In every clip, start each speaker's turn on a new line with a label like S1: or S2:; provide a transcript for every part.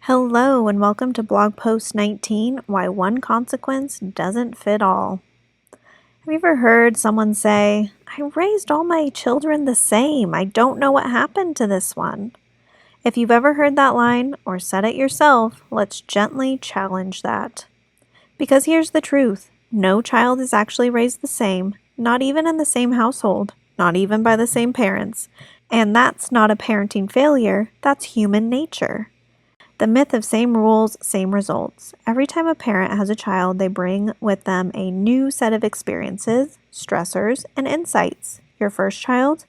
S1: Hello and welcome to blog post 19, Why One Consequence Doesn't Fit All. Have you ever heard someone say, I raised all my children the same. I don't know what happened to this one. If you've ever heard that line or said it yourself, let's gently challenge that. Because here's the truth. No child is actually raised the same, not even in the same household, not even by the same parents. And that's not a parenting failure, that's human nature. The myth of same rules, same results. Every time a parent has a child, they bring with them a new set of experiences, stressors, and insights. Your first child?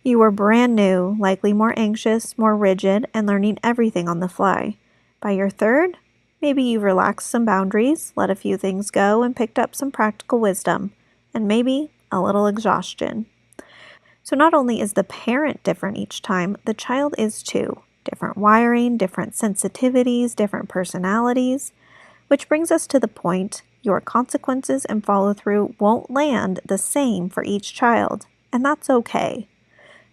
S1: You were brand new, likely more anxious, more rigid, and learning everything on the fly. By your third? Maybe you relaxed some boundaries, let a few things go, and picked up some practical wisdom. And maybe a little exhaustion. So not only is the parent different each time, the child is too. Different wiring, different sensitivities, different personalities. Which brings us to the point, your consequences and follow-through won't land the same for each child, and that's okay.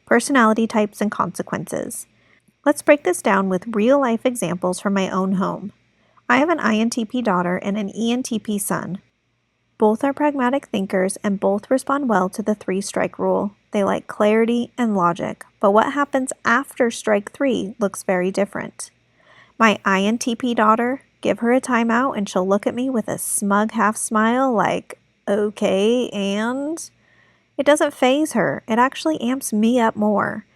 S1: Personality types and consequences. Let's break this down with real-life examples from my own home. I have an INTP daughter and an ENTP son. Both are pragmatic thinkers and both respond well to the 3-strike rule. They like clarity and logic, but what happens after strike 3 looks very different. My INTP daughter, give her a timeout and she'll look at me with a smug half smile like, okay, and? It doesn't faze her. It actually amps me up more.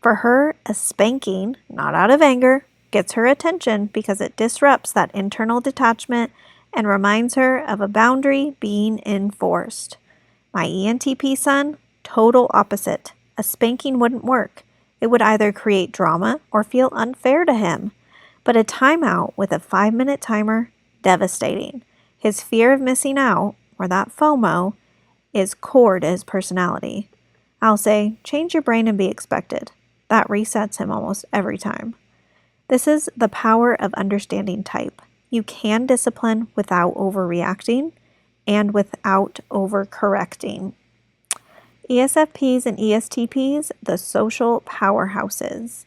S1: For her, a spanking, not out of anger, gets her attention because it disrupts that internal detachment and reminds her of a boundary being enforced. My ENTP son, total opposite. A spanking wouldn't work. It would either create drama or feel unfair to him. But a timeout with a 5-minute timer, devastating. His fear of missing out, or that FOMO, is core to his personality. I'll say, change your brain and be expected. That resets him almost every time. This is the power of understanding type. You can discipline without overreacting and without overcorrecting. ESFPs and ESTPs, the social powerhouses.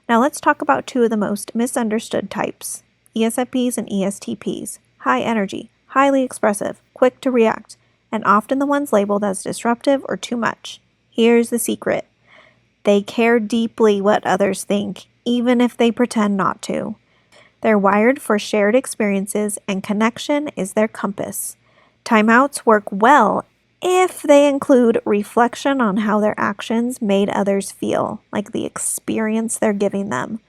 S1: Now let's talk about two of the most misunderstood types. ESFPs and ESTPs. High energy, highly expressive, quick to react, and often the ones labeled as disruptive or too much. Here's the secret. They care deeply what others think, even if they pretend not to. They're wired for shared experiences, and connection is their compass. Timeouts work well if they include reflection on how their actions made others feel, like the experience they're giving them.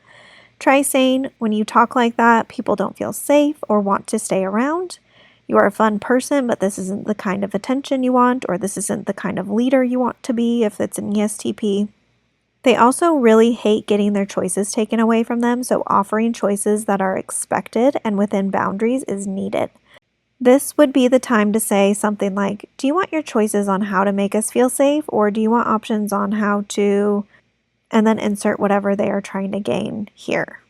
S1: Try saying, when you talk like that, people don't feel safe or want to stay around. You are a fun person, but this isn't the kind of attention you want, or this isn't the kind of leader you want to be if it's an ESTP. They also really hate getting their choices taken away from them, so offering choices that are expected and within boundaries is needed. This would be the time to say something like, do you want your choices on how to make us feel safe, or do you want options on how to, and then insert whatever they are trying to gain here.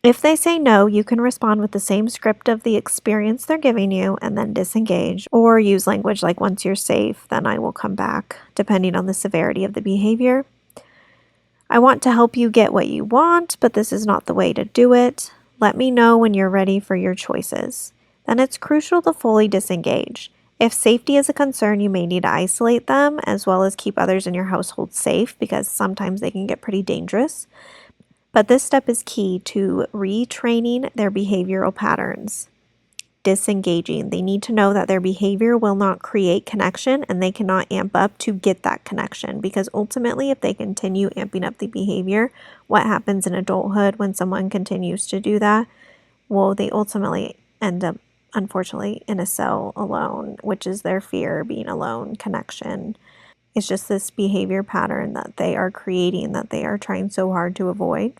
S1: If they say no, you can respond with the same script of the experience they're giving you and then disengage, or use language like, once you're safe, then I will come back, depending on the severity of the behavior. I want to help you get what you want, but this is not the way to do it. Let me know when you're ready for your choices. Then it's crucial to fully disengage. If safety is a concern, you may need to isolate them as well as keep others in your household safe because sometimes they can get pretty dangerous. But this step is key to retraining their behavioral patterns. Disengaging. They need to know that their behavior will not create connection and they cannot amp up to get that connection, because ultimately if they continue amping up the behavior, what happens in adulthood when someone continues to do that? Well, they ultimately end up, unfortunately, in a cell alone, which is their fear, being alone, connection. It's just this behavior pattern that they are creating that they are trying so hard to avoid.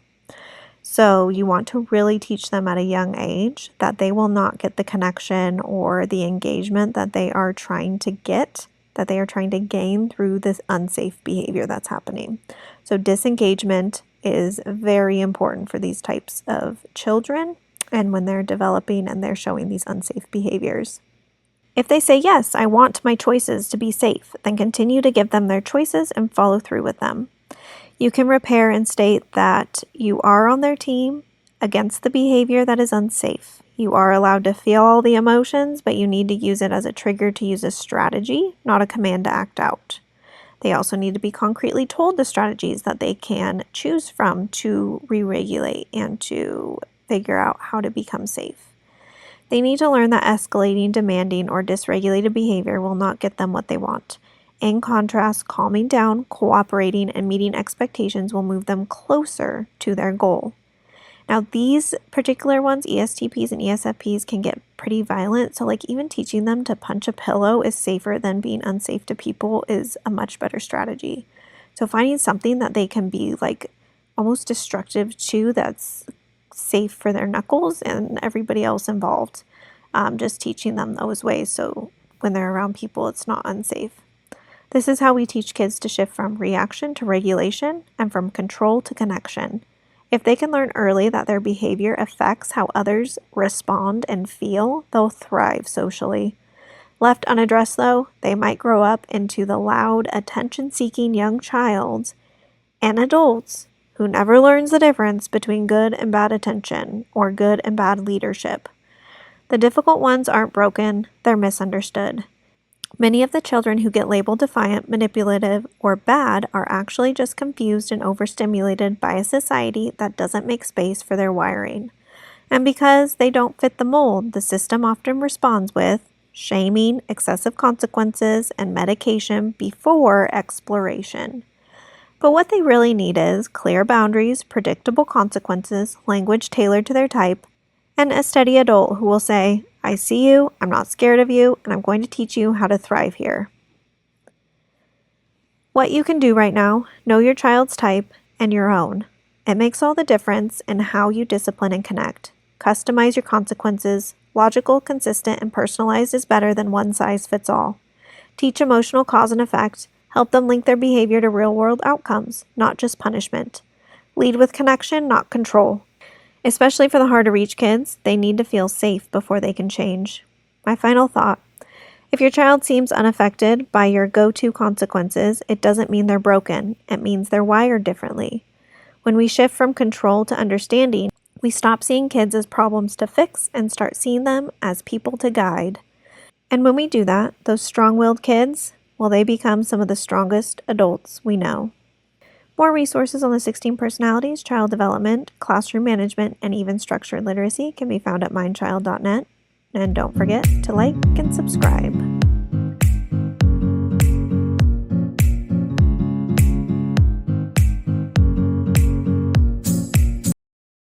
S1: So you want to really teach them at a young age that they will not get the connection or the engagement that they are trying to get, that they are trying to gain through this unsafe behavior that's happening. So disengagement is very important for these types of children and when they're developing and they're showing these unsafe behaviors. If they say, yes, I want my choices to be safe, then continue to give them their choices and follow through with them. You can repair and state that you are on their team, against the behavior that is unsafe. You are allowed to feel all the emotions, but you need to use it as a trigger to use a strategy, not a command to act out. They also need to be concretely told the strategies that they can choose from to re-regulate and to figure out how to become safe. They need to learn that escalating, demanding, or dysregulated behavior will not get them what they want. In contrast, calming down, cooperating, and meeting expectations will move them closer to their goal. Now, these particular ones, ESTPs and ESFPs, can get pretty violent. So, even teaching them to punch a pillow is safer than being unsafe to people is a much better strategy. So, finding something that they can be almost destructive to that's safe for their knuckles and everybody else involved. Just teaching them those ways so when they're around people, it's not unsafe. This is how we teach kids to shift from reaction to regulation and from control to connection. If they can learn early that their behavior affects how others respond and feel, they'll thrive socially. Left unaddressed, though, they might grow up into the loud, attention-seeking young child and adults who never learns the difference between good and bad attention or good and bad leadership. The difficult ones aren't broken, they're misunderstood. Many of the children who get labeled defiant, manipulative, or bad are actually just confused and overstimulated by a society that doesn't make space for their wiring. And because they don't fit the mold, the system often responds with shaming, excessive consequences, and medication before exploration. But what they really need is clear boundaries, predictable consequences, language tailored to their type, and a steady adult who will say, I see you, I'm not scared of you, and I'm going to teach you how to thrive here. What you can do right now, know your child's type and your own. It makes all the difference in how you discipline and connect. Customize your consequences. Logical, consistent, and personalized is better than one size fits all. Teach emotional cause and effect. Help them link their behavior to real-world outcomes, not just punishment. Lead with connection, not control. Especially for the hard-to-reach kids, they need to feel safe before they can change. My final thought. If your child seems unaffected by your go-to consequences, it doesn't mean they're broken. It means they're wired differently. When we shift from control to understanding, we stop seeing kids as problems to fix and start seeing them as people to guide. And when we do that, those strong-willed kids, well, they become some of the strongest adults we know. More resources on the 16 personalities, child development, classroom management, and even structured literacy can be found at mindchild.net. And don't forget to like and subscribe.